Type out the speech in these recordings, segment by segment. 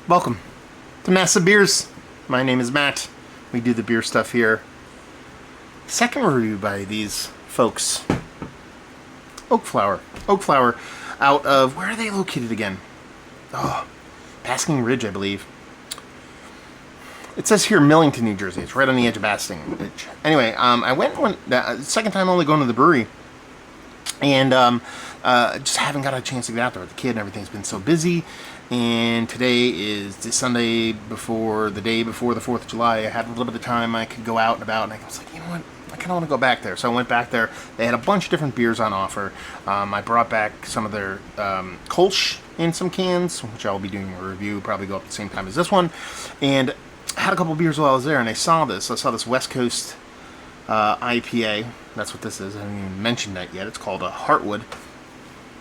Welcome to Massive Beers. My name is Matt. We do the beer stuff here. Second review by these folks. Oakflower. Oakflower out of, where are they located again? Oh, Basking Ridge, I believe. It says here Millington, New Jersey. It's right on the edge of Basking Ridge. Anyway, I went second time only going to the brewery. And just haven't got a chance to get out there with the kid and everything's been so busy. And today is the Sunday before the day before the 4th of July. I had a little bit of time I could go out and about, and I was like, you know what, I kind of want to go back there. So I went back there. They had a bunch of different beers on offer. I brought back some of their Kolsch in some cans, which I'll be doing a review, probably go up at the same time as this one. And I had a couple beers while I was there, and I saw this West Coast IPA. That's what this is. I haven't even mentioned that yet. It's called a Heartwood.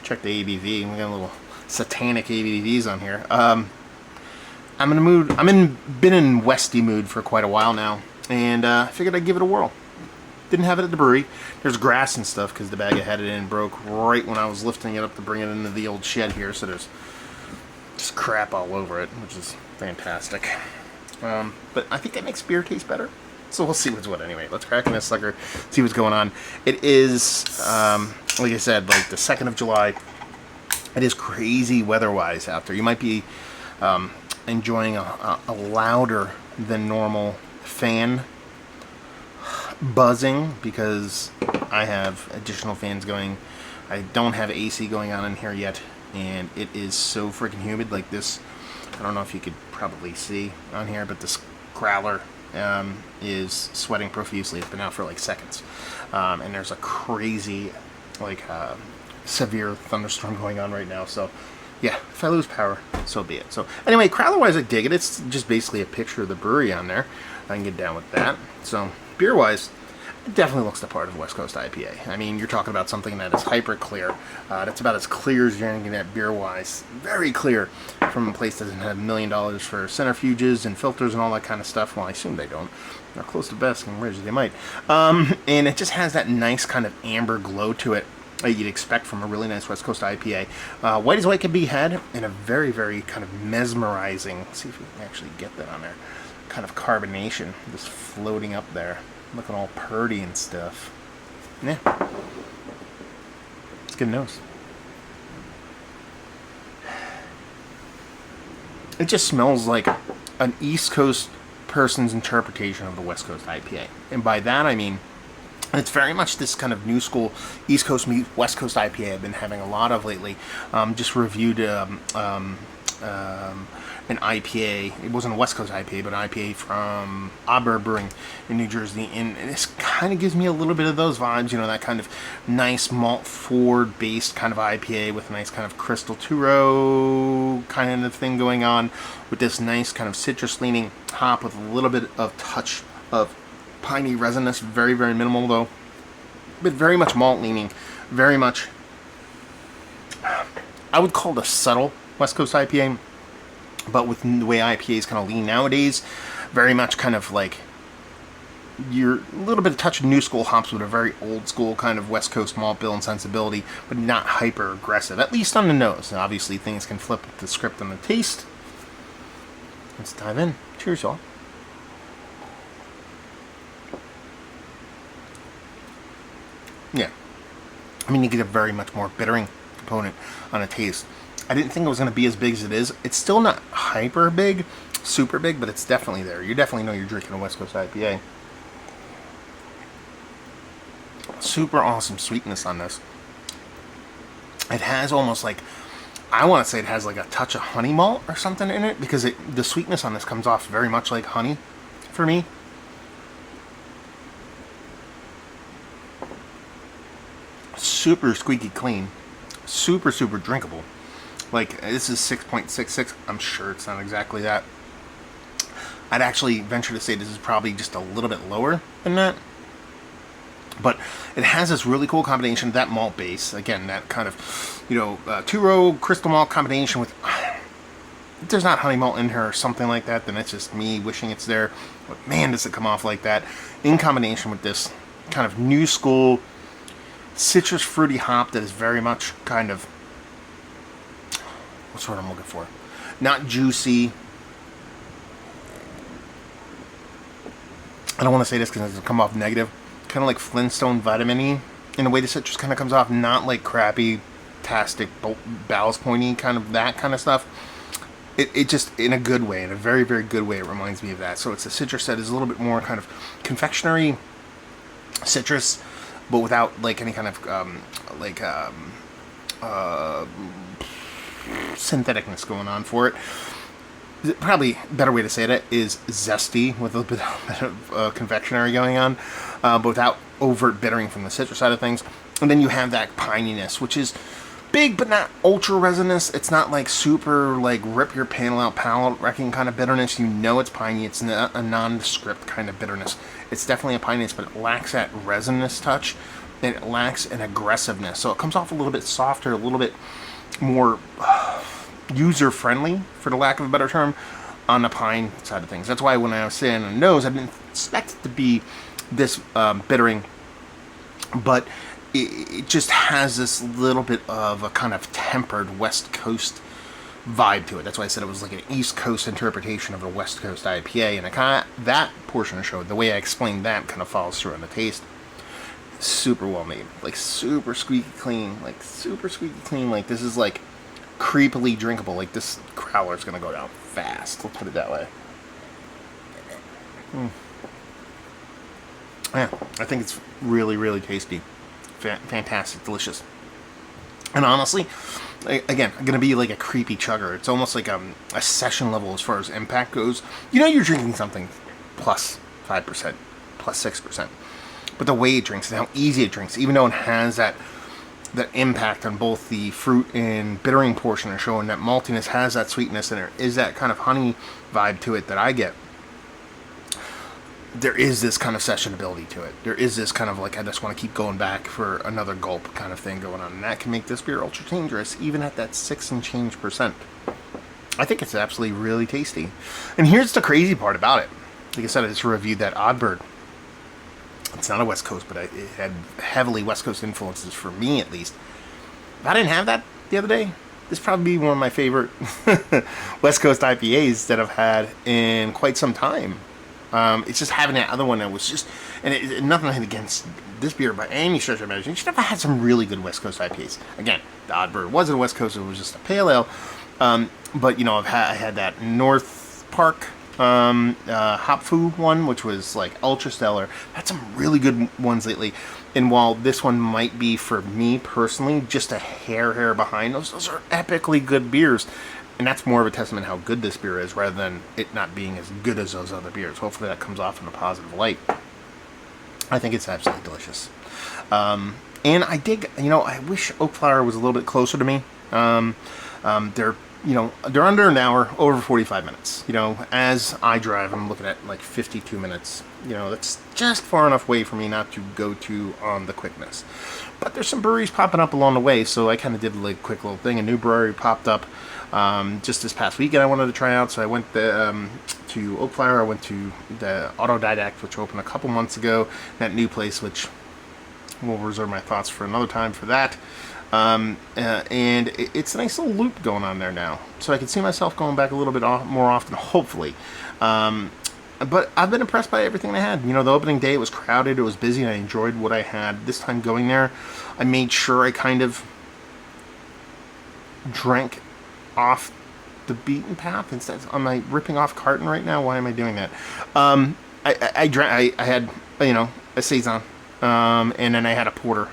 Check the ABV. We got a little satanic ABVs on here. I'm in a mood. Been in Westy mood for quite a while now, and I figured I'd give it a whirl. Didn't have it at the brewery. There's grass and stuff because the bag I had it in broke right when I was lifting it up to bring it into the old shed here. So there's just crap all over it, which is fantastic. But I think that makes beer taste better. So we'll see what's what anyway. Let's crack in this sucker, see what's going on. It is, like I said, like the 2nd of July. It is crazy weather-wise out there. You might be enjoying a louder than normal fan buzzing because I have additional fans going. I don't have AC going on in here yet, and it is so freaking humid. Like this, I don't know if you could probably see on here, but this growler is sweating profusely. It's been out for like seconds, and there's a crazy, like, severe thunderstorm going on right now. So yeah, if I lose power, so be it. So anyway, crowler wise, I dig it. It's just basically a picture of the brewery on there. I can get down with that. So beer wise, it definitely looks the part of West Coast IPA. I mean, you're talking about something that is hyper clear. That's about as clear as you're going to get beer wise. Very clear from a place that doesn't have $1 million for centrifuges and filters and all that kind of stuff. Well, I assume they don't. They're close to Basking Ridge. They might. And it just has that nice kind of amber glow to it that you'd expect from a really nice West Coast IPA. White as white can be had in a very, very kind of mesmerizing, let's see if we can actually get that on there, kind of carbonation just floating up there, looking all purdy and stuff. Yeah, it's good nose. It just smells like an East Coast person's interpretation of the West Coast IPA, and by that I mean it's very much this kind of new school East Coast meets West Coast IPA I've been having a lot of lately. Just reviewed an IPA. It wasn't a West Coast IPA, but an IPA from Aber Brewing in New Jersey. And this kind of gives me a little bit of those vibes, you know, that kind of nice malt forward based kind of IPA with a nice kind of crystal two-row kind of thing going on with this nice kind of citrus leaning hop with a little bit of touch of piney resinous, very, very minimal though, but very much malt leaning, very much, I would call it a subtle West Coast IPA, but with the way IPAs kind of lean nowadays, very much kind of like you're a little bit of touch of new school hops with a very old school kind of West Coast malt bill and sensibility, but not hyper aggressive, at least on the nose. And obviously things can flip the script on the taste. Let's dive in. Cheers, y'all. Yeah, I mean, you get a very much more bittering component on a taste. I didn't think it was going to be as big as it is. It's still not hyper big, super big, but it's definitely there. You definitely know you're drinking a West Coast IPA. Super awesome sweetness on this. It has almost like, I want to say it has like a touch of honey malt or something in it, because the sweetness on this comes off very much like honey for me. Super squeaky clean, super drinkable. Like, this is 6.66. I'm sure it's not exactly that. I'd actually venture to say this is probably just a little bit lower than that, but it has this really cool combination of that malt base, again, that kind of, you know, two-row crystal malt combination with, if there's not honey malt in here or something like that, then it's just me wishing it's there. But man, does it come off like that in combination with this kind of new school citrus fruity hop that is very much kind of, what's what I'm looking for? Not juicy, I don't want to say this because it's going to come off negative. Kind of like Flintstone vitamin-y in a way the citrus kind of comes off, not like crappy, tastic, ballast pointy, kind of that kind of stuff. It just, in a good way, in a very, very good way, it reminds me of that. So it's a citrus that is a little bit more kind of confectionery citrus, but without like any kind of syntheticness going on for it. Probably a better way to say it is zesty with a bit of confectionery going on, but without overt bittering from the citrus side of things. And then you have that pininess, which is big but not ultra resinous. It's not like super like rip your panel out palate wrecking kind of bitterness. You know it's piney. It's not a nondescript kind of bitterness. It's definitely a pininess, but it lacks that resinous touch, and it lacks an aggressiveness. So it comes off a little bit softer, a little bit more user-friendly, for the lack of a better term, on the pine side of things. That's why when I was saying on the nose, I didn't expect it to be this bittering, but it just has this little bit of a kind of tempered West Coast vibe to it. That's why I said it was like an East Coast interpretation of a West Coast IPA, and that portion of the show, the way I explained that, kind of follows through on the taste. Super well made, like super squeaky clean, like this is like creepily drinkable. Like this crowler is gonna go down fast. Let's put it that way. Yeah, I think it's really, really tasty. Fantastic, delicious. And honestly, again, I'm gonna be like a creepy chugger. It's almost like a session level as far as impact goes. You know, you're drinking something plus 5%, plus 6%. But the way it drinks and how easy it drinks, even though it has that impact on both the fruit and bittering portion of the show, and that maltiness has that sweetness, and there is that kind of honey vibe to it that I get. There is this kind of sessionability to it. There is this kind of like, I just want to keep going back for another gulp kind of thing going on. And that can make this beer ultra dangerous, even at that 6 and change %. I think it's absolutely really tasty. And here's the crazy part about it. Like I said, I just reviewed that Oddbird. It's not a West Coast, but it had heavily West Coast influences for me, at least. If I didn't have that the other day, this would probably be one of my favorite West Coast IPAs that I've had in quite some time. It's just having that other one that was just, and nothing against this beer by any stretch of imagination. You should have had some really good West Coast IPAs. Again, the Oddbird wasn't West Coast; it was just a pale ale. But you know, I had that North Park Hopfu one, which was like ultra stellar. Had some really good ones lately. And while this one might be for me personally just a hair behind those are epically good beers. And that's more of a testament how good this beer is, rather than it not being as good as those other beers. Hopefully that comes off in a positive light. I think it's absolutely delicious. And I dig, you know, I wish Oakflower was a little bit closer to me. They're under an hour, over 45 minutes. You know, as I drive, I'm looking at like 52 minutes. You know, that's just far enough away for me not to go to on the quickness. But there's some breweries popping up along the way, so I kind of did like a quick little thing. A new brewery popped up just this past weekend I wanted to try out, so I went to Oakflower. I went to the Autodidact, which opened a couple months ago. That new place, which we'll reserve my thoughts for another time for that. And it's a nice little loop going on there now, so I can see myself going back a little bit more often, hopefully. But I've been impressed by everything I had. You know, the opening day, it was crowded, it was busy, and I enjoyed what I had. This time going there, I made sure I kind of drank off the beaten path. Instead, am I ripping off carton right now? Why am I doing that? I had, you know, a Saison, and then I had a porter.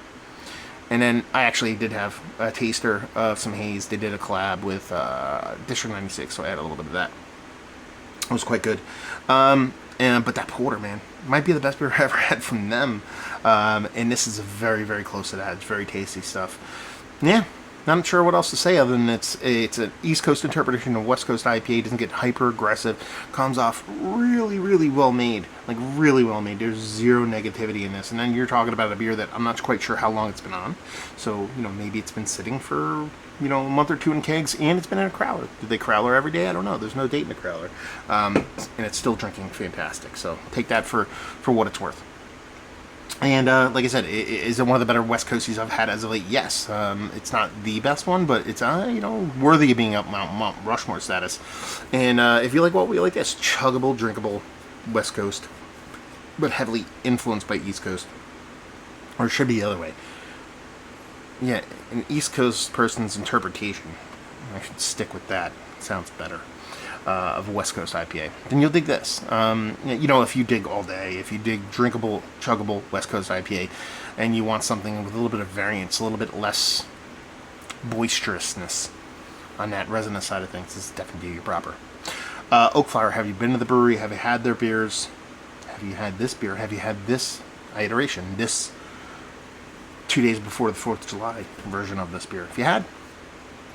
And then I actually did have a taster of some haze. They did a collab with District 96, so I had a little bit of that. It was quite good. But that porter, man, might be the best beer I ever had from them. And this is very, very close to that. It's very tasty stuff. Yeah, not sure what else to say other than it's an East Coast interpretation of West Coast IPA. It doesn't get hyper aggressive. Comes off really, really well made. Like really well made. There's zero negativity in this. And then you're talking about a beer that I'm not quite sure how long it's been on. So, you know, maybe it's been sitting for, you know, a month or two in kegs, and it's been in a crowler. Did they crowler every day? I don't know. There's no date in the crowler. And it's still drinking fantastic. So take that for what it's worth. And like I said, is it one of the better West Coasties I've had as of late? Yes. It's not the best one, but it's you know, worthy of being up Mount Rushmore status. And if you like what we like, this chuggable, drinkable West Coast but heavily influenced by East Coast. Or it should be the other way. Yeah, an East Coast person's interpretation, I should stick with that, sounds better, of a West Coast IPA. Then you'll dig this. You know, if you dig all day, if you dig drinkable, chuggable West Coast IPA, and you want something with a little bit of variance, a little bit less boisterousness on that resinous side of things, this is definitely your proper. Oakflower, have you been to the brewery? Have you had their beers? Have you had this beer? Have you had this iteration? This 2 days before the 4th of July version of this beer? If you had,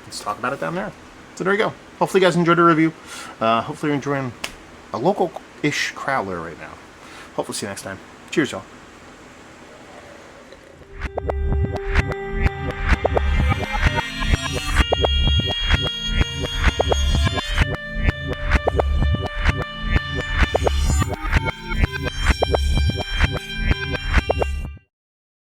let's talk about it down there. So there you go. Hopefully you guys enjoyed the review. Hopefully you're enjoying a local-ish crowler right now. Hopefully see you next time. Cheers, y'all.